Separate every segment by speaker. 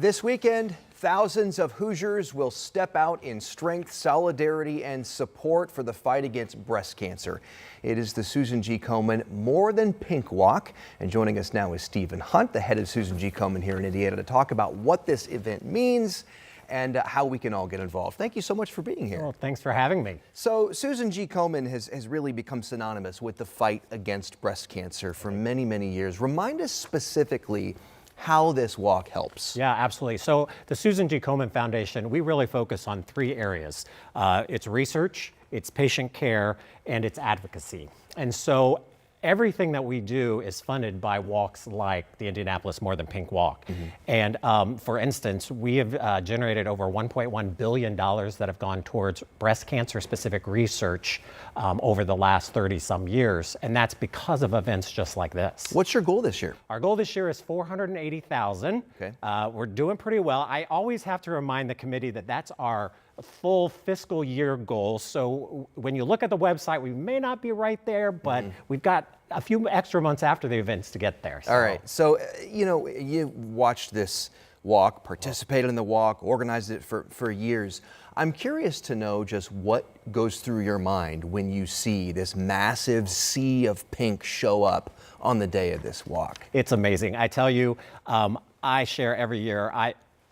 Speaker 1: This weekend, thousands of Hoosiers will step out in strength, solidarity, and support for the fight against breast cancer. It is the Susan G. Komen More Than Pink Walk. And joining us now is Stephen Hunt, the head of Susan G. Komen here in Indiana, to talk about what this event means and how we can all get involved. Thank you so much for being here.
Speaker 2: Well, thanks for having me.
Speaker 1: So Susan G. Komen has really become synonymous with the fight against breast cancer for many, many years. Remind us specifically how this walk helps.
Speaker 2: Yeah, absolutely. So the Susan G. Komen Foundation, we really focus on three areas. It's research, it's patient care, and it's advocacy. And so everything that we do is funded by walks like the Indianapolis More Than Pink Walk. And for instance, we have generated over $1.1 billion that have gone towards breast cancer specific research over the last 30 some years. And that's because of events just like this.
Speaker 1: What's your goal this year?
Speaker 2: Our goal this year is 480,000.
Speaker 1: Okay.
Speaker 2: We're doing pretty well. I always have to remind the committee that that's our full fiscal year goal. So when you look at the website, we may not be right there, but we've got a few extra months after the events to get there. So.
Speaker 1: All right. So, you watched this walk, participated in the walk, organized it for years. I'm curious to know just what goes through your mind when you see this massive sea of pink show up on the day of this walk.
Speaker 2: It's amazing. I tell you, I share every year.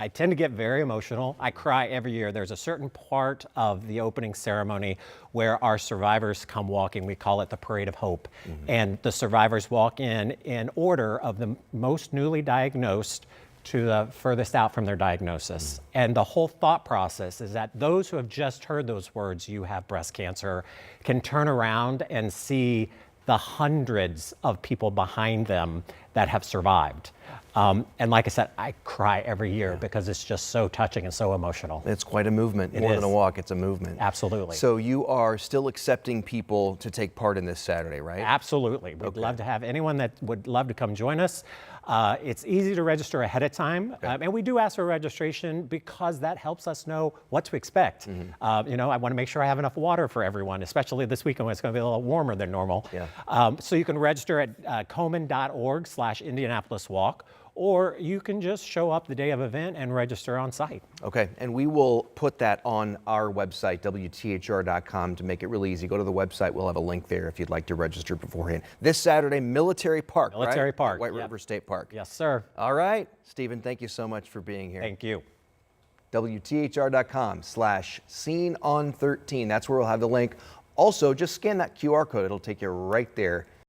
Speaker 2: I tend to get very emotional. I cry every year. There's a certain part of the opening ceremony where our survivors come walking. We call it the Parade of Hope. And the survivors walk in order of the most newly diagnosed to the furthest out from their diagnosis. And the whole thought process is that those who have just heard those words, "you have breast cancer," can turn around and see the hundreds of people behind them that have survived. And like I said, I cry every year because it's just so touching and so emotional.
Speaker 1: It's quite a movement. More than a walk, it's a movement.
Speaker 2: Absolutely.
Speaker 1: So you are still accepting people to take part in this Saturday, right?
Speaker 2: Absolutely. We'd love to have anyone that would love to come join us. It's easy to register ahead of time. And we do ask for registration because that helps us know what to expect. I want to make sure I have enough water for everyone, especially this weekend when it's going to be a little warmer than normal. So you can register at komen.org/Indianapolis Walk, or you can just show up the day of event and register on site.
Speaker 1: Okay, and we will put that on our website, WTHR.com, to make it really easy. Go to the website, we'll have a link there if you'd like to register beforehand. This Saturday, Military Park,
Speaker 2: Military Park.
Speaker 1: White River State Park.
Speaker 2: Yes, sir.
Speaker 1: All right, Stephen, thank you so much for being here.
Speaker 2: Thank you.
Speaker 1: WTHR.com/SceneOn13. That's where we'll have the link. Also, just scan that QR code. It'll take you right there